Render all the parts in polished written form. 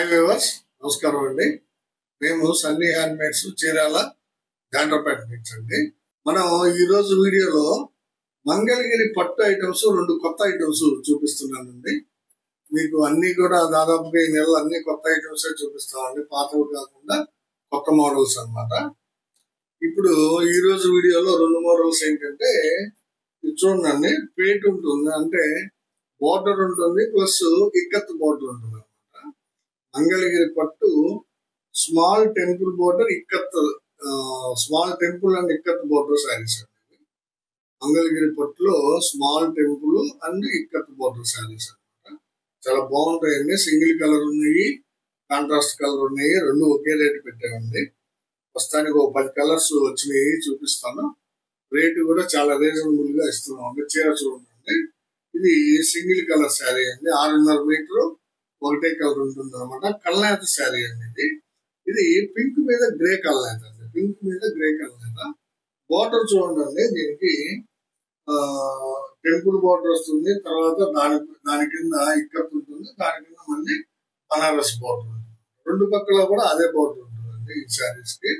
Hi viewers, నమస్కారం అండి. మేము సన్నీ హ్యాండ్మేడ్స్ చీరాల జాండ్రపేట నుంచి అండి. మనం ఈరోజు వీడియోలో మంగళగిరి పట్టు ఐటమ్స్, 2 కొత్త ఐటమ్స్ చూపిస్తున్నానండి. మీకు అన్ని కూడా దాదాపుగా ఈ నెలలో అన్ని కొత్త ఐటమ్స్ చూపిస్తామండి, పాతవి కాకుండా కొత్త మోడల్స్ అన్నమాట. ఇప్పుడు ఈరోజు వీడియోలో 2 మోడల్స్ ఏంటంటే, చూడండి, పేట్ ఉంటుంది, అంటే బోర్డర్ ఉంటుంది, ప్లస్ ఇక్కత్ బోర్డర్ ఉంటుంది అనమాట. మంగళగిరి పట్టు small temple border ikat, small temple and ikat border saris అండి. మంగళగిరి పట్టులో small temple and ikat border saris అనమాట. చాలా బాగుంటాయండి. సింగిల్ కలర్ ఉన్నాయి, కాంట్రాస్ట్ కలర్ ఉన్నాయి, 2 ఒకే రేటు పెట్టామండి. ప్రస్తుతానికి 10 కలర్స్ వచ్చినాయి, చూపిస్తాను. రేటు కూడా చాలా రీజనబుల్ గా ఇస్తున్నాం అండి. చీర చూడండి, ఇది సింగిల్ కలర్ శారీ అండి. 6.5 మీటర్ ఒకటే కలర్ ఉంటుంది అనమాట. కల్నేత శారీ అండి. ఇది పింక్ మీద గ్రే కల్నేత అండి. పింక్ మీద గ్రే కల్నేత. బోర్డర్ చూడండి, దీనికి టెంపుల్ బోర్డర్ వస్తుంది, తర్వాత దాని కింద ఇక్కత్ ఉంటుంది, దాని కింద మళ్ళీ బనారస్ బోర్డర్ ఉంటుంది. 2 పక్కల కూడా అదే బోర్డర్ ఉంటుందండి ఈ శారీస్ కి.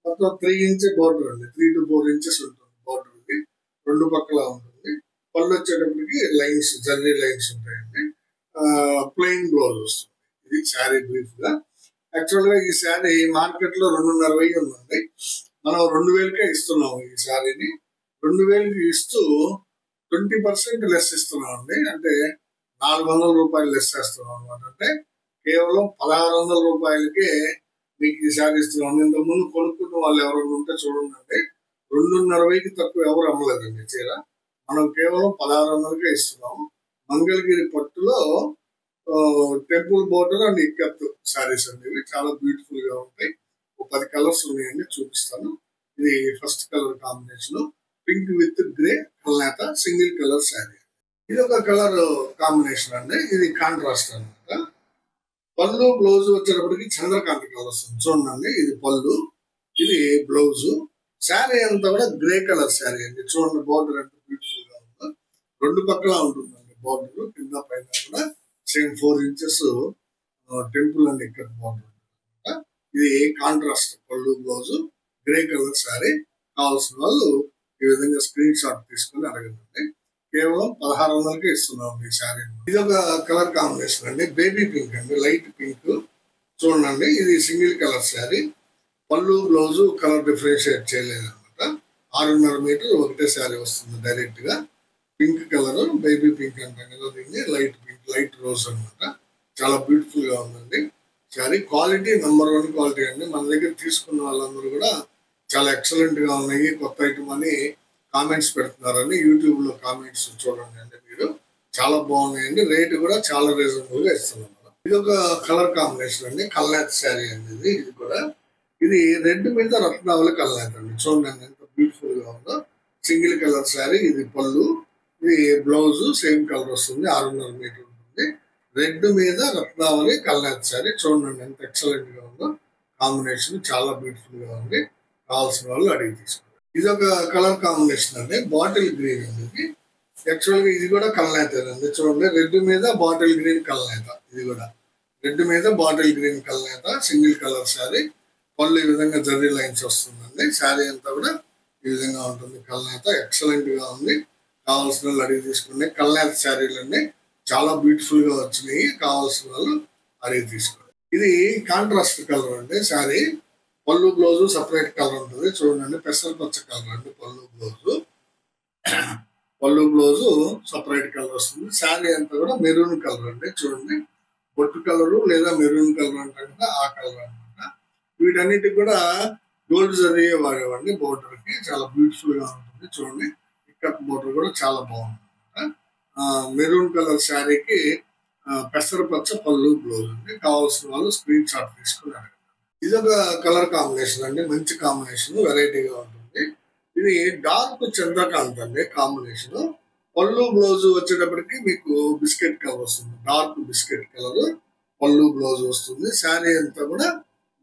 మొత్తం 3 ఇంచ్ బోర్డర్ అండి, 3 to 4 inches ఉంటుంది బోర్డర్ కి. 2 పక్కల ఉంటుంది. పళ్ళు వచ్చేటప్పటికి లైన్స్, జర్రీ లైన్స్ ఉంటాయండి. ప్లెయిన్ బ్లౌజ్ వస్తుంది. ఇది శారీ బ్రీఫ్ గా. యాక్చువల్ గా ఈ శారీ మార్కెట్ లో 2,500 ఉందండి. మనం 2,000కే ఇస్తున్నాము ఈ శారీని. 2,000కి ఇస్తూ 20% లెస్ ఇస్తున్నాం అండి. అంటే 400 రూపాయలు లెస్ చేస్తున్నాం అనమాట. అంటే కేవలం 1,600 రూపాయలకే మీకు ఈ శారీ ఇస్తున్నాం. ఇంతకుముందు కొనుక్కున్న వాళ్ళు ఎవరైనా ఉంటే చూడండి, 2,500కి తక్కువ ఎవరు అమ్మలేదండి చీర. మనం కేవలం 1,600కే ఇస్తున్నాము. మంగళగిరి పట్టులో temple border and ikat saris అండి. ఇవి చాలా బ్యూటిఫుల్ గా ఉంటాయి. 10 కలర్స్ ఉన్నాయండి, చూపిస్తాను. ఇది first colour combination, pink with grey కల్నేత సింగిల్ కలర్ శారీ. ఇది ఒక కలర్ కాంబినేషన్ అండి. ఇది కాంట్రాస్ట్ అనమాట. పళ్ళు బ్లౌజ్ వచ్చేటప్పటికి చంద్రకాంతి కలర్ వస్తుంది. చూడండి, ఇది పళ్ళు, ఇది బ్లౌజ్. శారీ అంతా కూడా గ్రే కలర్ శారీ అండి. చూడండి, బోర్డర్ ఎంత బ్యూటిఫుల్ గా ఉందో. 2 పక్కల ఉంటుందండి బోర్డర్, కింద పైన కూడా సేమ్ 4 inches టెంపుల్ అండ్ ఇక్కడ బోర్డర్. ఇది కాంట్రాస్ట్ పళ్ళు బ్లౌజ్, గ్రే కలర్ శారీ. కావాల్సిన వాళ్ళు ఈ విధంగా స్క్రీన్ షాట్ తీసుకుని అడగండి. కేవలం 1,600కే ఇస్తున్నాం ఈ శారీ. ఇది ఒక కలర్ కాంబినేషన్ అండి, బేబీ పింక్ అండి, లైట్ పింక్. చూడండి, ఇది సింగిల్ కలర్ శారీ. పళ్ళు బ్లౌజ్ కలర్ డిఫరెన్షియేట్ చేయలేదు అనమాట. 6.5 మీటర్ ఒకటే శారీ వస్తుంది డైరెక్ట్ గా. పింక్ కలర్, బేబీ పింక్ అంటాం కదా దీన్ని, లైట్ పింక్, లైట్ రోజ్ అనమాట. చాలా బ్యూటిఫుల్ గా ఉందండి శారీ. క్వాలిటీ నెంబర్ 1 క్వాలిటీ అండి. మన దగ్గర తీసుకున్న వాళ్ళందరూ కూడా చాలా ఎక్సలెంట్ గా ఉన్నాయి, కొత్త ఐటమ్ అని కామెంట్స్ పెడుతున్నారండి. యూట్యూబ్ లో కామెంట్స్ చూడండి అండి మీరు, చాలా బాగున్నాయండి. రేటు కూడా చాలా రీజనబుల్ గా ఇస్తున్నాం. ఇది ఒక కలర్ కాంబినేషన్ అండి, కల్నేత శారీ అండి. ఇది కూడా, ఇది రెడ్ మీద రత్నావళి కల్నేత అండి. చూడండి ఎంత బ్యూటిఫుల్ గా ఉందో. Single colour sari. ఇది పళ్ళు, ఇది బ్లౌజ్ సేమ్ కలర్ వస్తుంది, 6.5 మీటర్ ఉంటుంది. రెడ్ మీద రత్నావళి కల్నేత శారీ. చూడండి ఎంత ఎక్సలెంట్ గా ఉందో. కాంబినేషన్ చాలా బ్యూటిఫుల్ గా ఉంది. కావాల్సిన వాళ్ళు అడిగి తీసుకోండి. ఇది ఒక కలర్ కాంబినేషన్ అండి, బాటిల్ గ్రీన్ అండి. ఇది యాక్చువల్ గా ఇది కూడా కల్నేత అండి. చూడండి, రెడ్ మీద బాటిల్ గ్రీన్ కల్నేత. ఇది కూడా రెడ్ మీద బాటిల్ గ్రీన్ కల్నేత, సింగిల్ కలర్ శారీ. పళ్ళు ఈ విధంగా జర్రీ లైన్స్ వస్తుందండి. శారీ అంతా కూడా ఈ విధంగా ఉంటుంది. కల్నేత ఎక్సలెంట్ గా ఉంది. కావాల్సిన వాళ్ళు అడిగి తీసుకోండి. కల్నేత శారీలు అండి, చాలా బ్యూటిఫుల్ గా వచ్చినాయి. కావాల్సిన వాళ్ళు అడిగి తీసుకోండి. ఇది కాంట్రాస్ట్ కలర్ అండి శారీ. పళ్ళు బ్లౌజ్ సపరేట్ కలర్ ఉంటుంది. చూడండి, పెసర పచ్చ కలర్ అండి పళ్ళు బ్లౌజ్. పళ్ళు బ్లౌజ్ సపరేట్ కలర్ వస్తుంది. శారీ అంతా కూడా మెరూన్ కలర్ అండి. చూడండి, బొట్టు కలరు లేదా మెరూన్ కలర్ అంటే ఆ కలర్ అనమాట. వీటన్నిటికి కూడా గోల్డ్ జరీ వాడేవండి బోర్డర్ కి. చాలా బ్యూటిఫుల్ గా ఉంటుంది. చూడండి, ఇక్కత్ బోర్డర్ కూడా చాలా బాగుంది. మెరూన్ కలర్ శారీకి పెసరపచ్చ పళ్ళు బ్లౌజ్ అండి. కావాల్సిన వాళ్ళు స్క్రీన్ షాట్ తీసుకుని అడగండి. ఇది ఒక కలర్ కాంబినేషన్ అండి, మంచి కాంబినేషన్, వెరైటీగా ఉంటుంది. ఇది డార్క్ చంద్రకాంత్ అండి కాంబినేషన్. పళ్ళు బ్లౌజ్ వచ్చేటప్పటికి మీకు బిస్కెట్ కలర్ వస్తుంది, డార్క్ బిస్కెట్ కలర్ పళ్ళు బ్లౌజ్ వస్తుంది. శారీ అంతా కూడా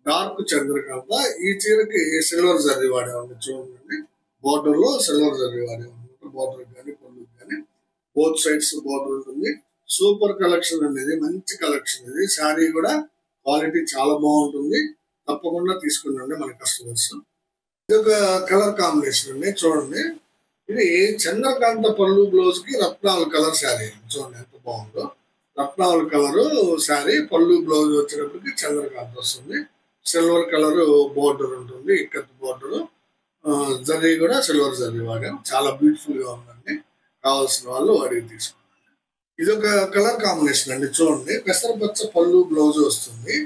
డార్క్ చంద్రకాంత. ఈ చీరకి సిల్వర్ జర్రీ వాడేవాడి. చూడండి, బోర్డర్ లో సిల్వర్ జర్రీ వాడేవాడి, బోర్డర్ కానీ పళ్ళు కానీ బోత్ సైడ్స్ బోర్డర్ ఉంటుంది. సూపర్ కలెక్షన్ అనేది, మంచి కలెక్షన్ ఇది. శారీ కూడా క్వాలిటీ చాలా బాగుంటుంది. తప్పకుండా తీసుకున్నాండి మన కస్టమర్స్. ఇది ఒక కలర్ కాంబినేషన్ అండి, చూడండి. ఇది చంద్రకాంత పళ్ళు బ్లౌజ్ కి రత్నాల కలర్ శారీ. చూడండి ఎంత బాగుందో. రత్నాల కలర్ శారీ, పళ్ళు బ్లౌజ్ వచ్చేటప్పటికి చంద్రకాంత వస్తుంది. సిల్వర్ కలర్ బోర్డర్ ఉంటుంది, ఇక్కత్ బోర్డర్. జరీ కూడా సిల్వర్ జరీ వాడాం. చాలా బ్యూటిఫుల్ గా ఉందండి. కావాల్సిన వాళ్ళు అడిగి తీసుకోండి. ఇది ఒక కలర్ కాంబినేషన్ అండి, చూడండి. పెసరపచ్చ పళ్ళు బ్లౌజ్ వస్తుంది.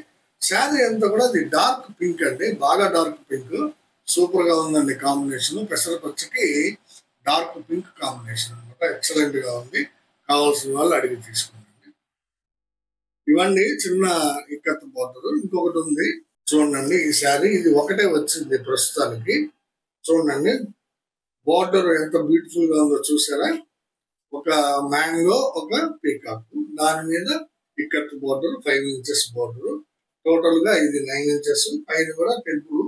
శారీ అంతా కూడా అది డార్క్ పింక్ అండి, బాగా డార్క్ పింక్. సూపర్ గా ఉందండి కాంబినేషన్. పెసరపచ్చకి డార్క్ పింక్ కాంబినేషన్ అనమాట. ఎక్సలెంట్ గా ఉంది. కావాల్సిన వాళ్ళు అడిగి తీసుకోండి. ఇవన్నీ చిన్న ఇక్కత్ బోర్డర్. ఇంకొకటి ఉంది చూడండి. ఈ శారీ ఇది ఒకటే వచ్చింది ప్రస్తుతానికి. చూడండి బోర్డర్ ఎంత బ్యూటిఫుల్ గా ఉందో చూసారా. ఒక మ్యాంగో, ఒక పీకాక్, దాని మీద ikat border 5 inches border. Total గా ఇది 9 inches. పైన కూడా టెంపుల్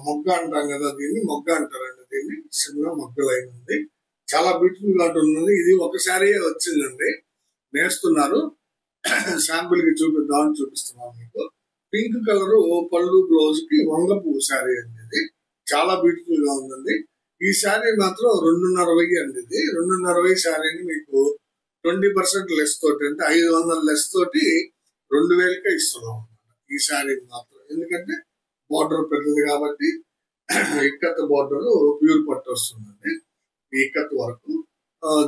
మొగ్గ అంటాం కదా, దీన్ని మొగ్గ అంటారండి. దీన్ని చిన్న మొగ్గ లైన్ ఉంది. చాలా బ్యూటిఫుల్ గా ఉంటుంది. ఇది ఒక శారీ వచ్చిందండి, నేస్తున్నారు. శాంపుల్ కి చూపిస్తున్నాను మీకు. పింక్ కలర్ పళ్ళు బ్లౌజ్ కి వంగ పువ్వు శారీ అండి. ఇది చాలా బ్యూటిఫుల్ గా ఉందండి. ఈ శారీ మాత్రం 2,500 అండి. ఇది 2,500 శారీని మీకు 20% లెస్ తోటి, అంటే 500 లెస్ తోటి 2,000కే ఇస్తున్నాం ఈ శారీ మాత్రం. ఎందుకంటే బోర్డర్ పెద్దది కాబట్టి ఇక్కత్ బోర్డర్ ప్యూర్ పట్టు వస్తుందండి. ఈ ఇక్కత్ వరకు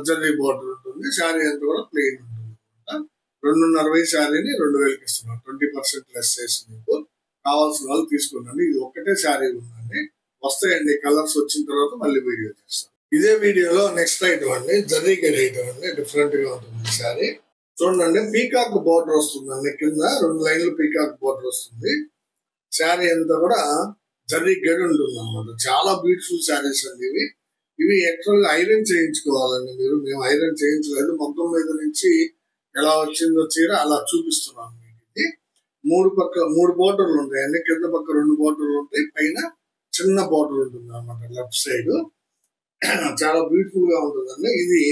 జరీ బోర్డర్ ఉంటుంది. శారీ అంతా కూడా ప్లెయిన్ ఉంటుంది అనమాట. 2,500 శారీని 2,000కి ఇస్తున్నాం. 20% లెస్ చేసి మీకు కావాల్సిన వాళ్ళు తీసుకున్నాండి. ఇది ఒక్కటే శారీ ఉందండి. వస్తాయండి కలర్స్ వచ్చిన తర్వాత మళ్ళీ వీడియో చేస్తాను. ఇదే వీడియోలో నెక్స్ట్ ఐటమ్ అండి, జరీ గడి ఐటమ్ అండి. డిఫరెంట్ గా ఉంటుంది శారీ. చూడండి పీకాక్ బోర్డర్ వస్తుందండి. కింద 2 లైన్లు పీకాక్ బోర్డర్ వస్తుంది. శారీ అంతా కూడా జరీ గడి ఉంటుంది అన్నమాట. చాలా బ్యూటిఫుల్ శారీస్ అండి ఇవి. ఇవి యాక్చువల్గా ఐరన్ చేయించుకోవాలండి మీరు. మేము ఐరన్ చేయించలేదు. మొత్తం మీద నుంచి ఎలా వచ్చిందో చీర అలా చూపిస్తున్నాను మీకు. ఇది 3 బోర్డర్లు ఉంటాయండి. కింద పక్క 2 బోర్డర్లు ఉంటాయి, పైన చిన్న బోర్డర్ ఉంటుంది అనమాట లెఫ్ట్ సైడ్. చాలా బ్యూటిఫుల్ గా ఉంటుందండి. ఇది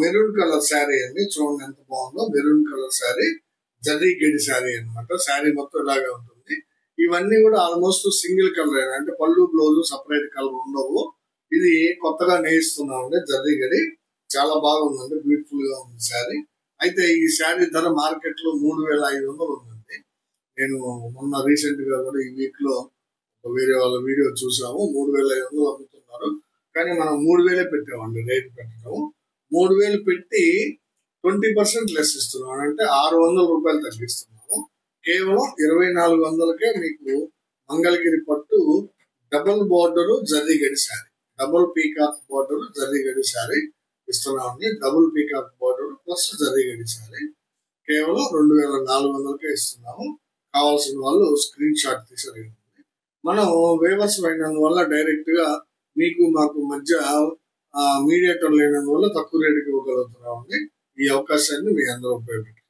మెరూన్ కలర్ శారీ అండి. చూడండి ఎంత బాగుందో. మెరూన్ కలర్ శారీ, జరీ గడి శారీ అనమాట. శారీ మొత్తం ఇలాగే ఉంటుంది. ఇవన్నీ కూడా ఆల్మోస్ట్ సింగిల్ కలర్, అంటే పళ్ళు బ్లౌజ్ సపరేట్ కలర్ ఉండవు. ఇది కొత్తగా నేయిస్తున్నామండి జరీ గడి. చాలా బాగుందండి, బ్యూటిఫుల్ గా ఉంది శారీ. అయితే ఈ శారీ ధర మార్కెట్ లో 3,500 ఉందండి. నేను మొన్న రీసెంట్ గా కూడా ఈ వీక్ లో వేరే వాళ్ళ వీడియో చూసాము. 3,500 అమ్ముతున్నారు. కానీ మనం 3,000 పెట్టామండి రేట్ పెట్టడం. 3,000 పెట్టి 20% లెస్ ఇస్తున్నాం, అంటే 600 రూపాయలు తగ్గిస్తున్నాము. కేవలం 2,400కే మీకు మంగళగిరి పట్టు డబుల్ బోర్డర్ జరీ గడి sari, double peacock border zari గడి శారీ ఇస్తున్నామండి. Double peacock border plus zari గడి శారీ కేవలం 2,400కే ఇస్తున్నాము. కావాల్సిన వాళ్ళు స్క్రీన్ షాట్ తీసారు. మనం వేవర్స్ అయినందువల్ల డైరెక్ట్ గా మీకు మాకు మధ్య మీడియేటర్ లేనందువల్ల తక్కువ రేటుకి ఇవ్వగలుగుతున్నామండి. ఈ అవకాశాన్ని మీ అందరూ ఉపయోగించుకోండి.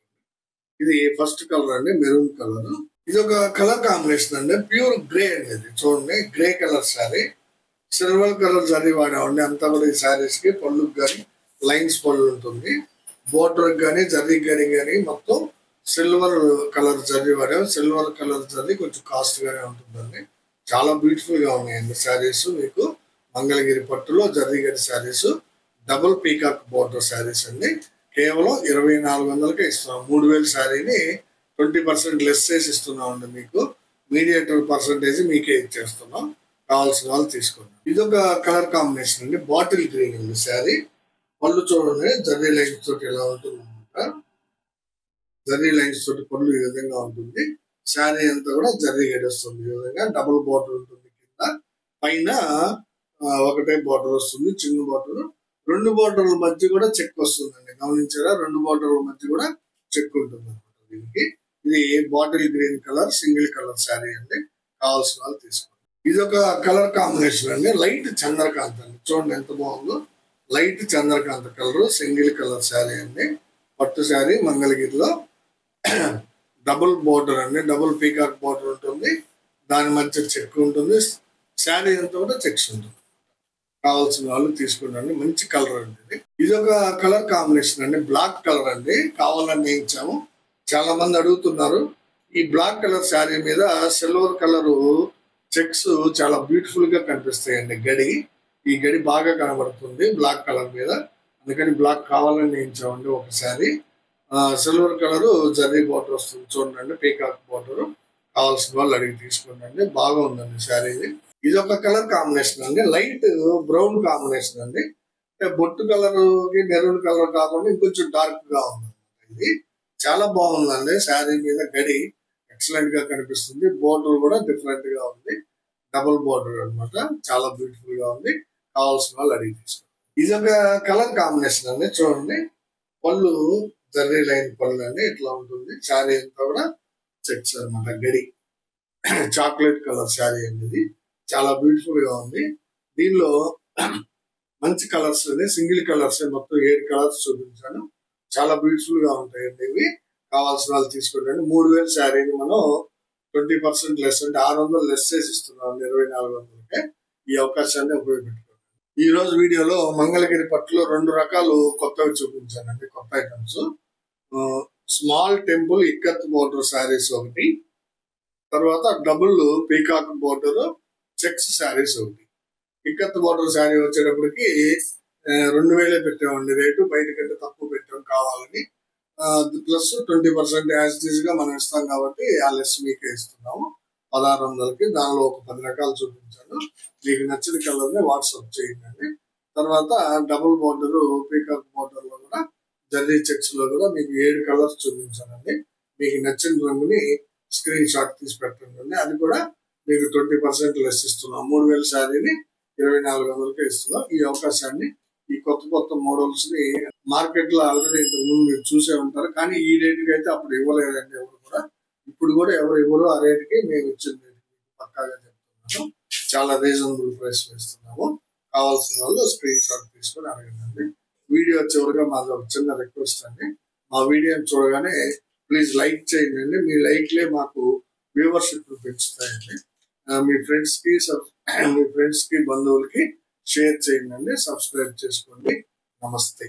ఇది ఫస్ట్ కలర్ అండి, మెరూన్ కలర్. ఇది ఒక కలర్ కాంబినేషన్ అండి, ప్యూర్ గ్రే అండి. ఇది చూడండి grey colour sari, silver colour zari వాడామండి. అంతా కూడా ఈ శారీస్ కి పళ్ళుకి కానీ లైన్స్ పళ్ళు ఉంటుంది. బోర్డర్ కానీ జరీ కానీ మొత్తం సిల్వర్ కలర్ జరీ వాడాము. సిల్వర్ కలర్ జరీ కొంచెం కాస్ట్ గానే ఉంటుందండి. చాలా బ్యూటిఫుల్ గా ఉన్నాయండి శారీస్. మీకు మంగళగిరి పట్టులో జరీ గడి saris, double peacock border saris అండి. కేవలం 2,400కే ఇస్తున్నాం. 3,000 శారీని 20% లెస్ చేసి ఇస్తున్నాం అండి మీకు. మీడియేటర్ పర్సంటేజ్ మీకే ఇచ్చేస్తున్నాం. కావాల్సిన వాళ్ళు తీసుకోండి. ఇది ఒక కలర్ కాంబినేషన్ అండి, బాటిల్ గ్రీన్ అండి శారీ. పళ్ళు చూడండి జరీ లైన్స్ తోటి ఎలా ఉంటుంది అనమాట. జరీ లైన్స్ తోటి పళ్ళు ఈ విధంగా ఉంటుంది. శారీ అంతా కూడా జరీ గడి వస్తుంది. ఈ విధంగా డబుల్ బోర్డర్ ఉంటుంది. కింద పైన ఒకటే బోర్డర్ వస్తుంది, చిన్న బోర్డర్. 2 బోర్డర్ల మధ్య కూడా చెక్ వస్తుందండి. గమనించారా? 2 బోర్డర్ల మధ్య కూడా చెక్ ఉంటుంది అనమాట దీనికి. ఇది bottle green colour single colour sari అండి. కావాల్సిన వాళ్ళు తీసుకోండి. ఇది ఒక కలర్ కాంబినేషన్ అండి, లైట్ చంద్రకాంత్ అండి. చూడండి ఎంత బాగుందో. Light Chandrakant colour single colour sari అండి. పట్టు శారీ మంగళగిరిలో డబుల్ బోర్డర్ అండి, డబుల్ పీకాక్ బోర్డర్ ఉంటుంది. దాని మధ్య చెక్ ఉంటుంది. శారీ అంతా కూడా చెక్స్ ఉంటుంది. కావాల్సిన వాళ్ళు తీసుకుంటండి. మంచి కలర్ అండి. ఇది ఒక కలర్ కాంబినేషన్ అండి, బ్లాక్ కలర్ అండి. కావాలని వేయించాము. చాలా మంది అడుగుతున్నారు. ఈ బ్లాక్ కలర్ శారీ మీద సిల్వర్ కలర్ చెక్స్ చాలా బ్యూటిఫుల్ గా కనిపిస్తాయండి. గడి ఈ గడి బాగా కనబడుతుంది బ్లాక్ కలర్ మీద, అందుకని బ్లాక్ కావాలని వేయించామండి. ఒకసారి సిల్వర్ కలర్ జరీ బార్డర్ వస్తుంది చూడండి, పీకాక్ బార్డర్. కావాల్సిన వాళ్ళు అడిగి తీసుకోండి, బాగుందండి శారీ. ఇది ఒక కలర్ కాంబినేషన్ అండి, లైట్ బ్రౌన్ కాంబినేషన్ అండి. బొట్టు కలర్ కి మెరూన్ కలర్ కాకుండా ఇంకొంచెం డార్క్ గా ఉంది. ఇది చాలా బాగుందండి. శారీ మీద గడి ఎక్సలెంట్ గా కనిపిస్తుంది. బోర్డర్ కూడా డిఫరెంట్ గా ఉంది, డబుల్ బోర్డర్ అన్నమాట. చాలా బ్యూటిఫుల్ గా ఉంది. కావాల్సిన వాళ్ళు అడిగి తీసుకోండి. ఇది ఒక కలర్ కాంబినేషన్ అండి, చూడండి. పళ్ళు జర్రీ లైన్ పళ్ళు అండి, ఇట్లా ఉంటుంది. శారీ అంతా కూడా చెక్స్ అనమాట. గడి చాక్లెట్ కలర్ శారీ అండి. ఇది చాలా బ్యూటిఫుల్ గా ఉంది. దీనిలో మంచి కలర్స్ సింగిల్ కలర్స్ మొత్తం 7 కలర్స్ చూపించాను. చాలా బ్యూటిఫుల్ గా ఉంటాయండి ఇవి. కావాల్సిన వాళ్ళు తీసుకోండి. 3000 శారీని మనం 20% లెస్ అంటే 600 లెస్ చేసి ఇస్తున్నాం 2400కే. ఈ అవకాశాన్ని ఉపయోగపెట్టుకోండి. ఈ రోజు వీడియోలో మంగళగిరి పట్టులో 2 రకాలు కొత్తవి చూపించానండి, కొత్త items. Small temple ikat border saris ఒకటి, తర్వాత double peacock border checks saris ఒకటి. ఇక్కత్ బోర్డర్ శారీ వచ్చేటప్పటికి 2000 పెట్టామండి రేటు, బయట కంటే తక్కువ పెట్టాం కావాలని. ప్లస్ 20% యాజ్ ఇట్ ఈజ్ గా మనం ఇస్తాం కాబట్టి ఆ లెస్ మీకే ఇస్తున్నాము 1600కి. దానిలో ఒక 10 రకాలు చూపించాను. మీకు నచ్చిన కలర్ ని వాట్సాప్ చేయండి. తర్వాత డబుల్ బోర్డర్ పీకాక్ బోర్డర్ లో కూడా జర్రీ చెక్స్ లో కూడా మీకు 7 కలర్స్ చూపించానండి. మీకు నచ్చిన రంగుని స్క్రీన్ షాట్ తీసి పెట్టండి. అది కూడా మీకు 20% లెస్ ఇస్తున్నాం. 3000 శారీని 2400కే ఇస్తున్నాం. ఈ అవకాశాన్ని, ఈ కొత్త మోడల్స్ ని మార్కెట్ లో ఆల్రెడీ ఇంతకు ముందు మీరు చూసే ఉంటారు, కానీ ఈ రేటుకి అయితే అప్పుడు ఇవ్వలేదండి ఎవరు కూడా. ఇప్పుడు కూడా ఎవరు ఇవ్వరు ఆ రేటుకి. మేము ఇచ్చిన రేటుకి పక్కాగా చెప్తున్నాము. చాలా రీజనబుల్ ప్రైస్ ఇస్తున్నాము. కావాల్సిన వాళ్ళు స్క్రీన్ షాట్ తీసుకొని అడగండి. వీడియో చివరిగా మాది ఒక చిన్న రిక్వెస్ట్ అండి, మా వీడియోని చూడగానే ప్లీజ్ లైక్ చేయండి. మీ లైక్లే మాకు వ్యూవర్షిప్ పెంచుతాయండి. మీ ఫ్రెండ్స్ కి బంధువులకి షేర్ చేయండి. సబ్స్క్రైబ్ చేసుకోండి. నమస్తే.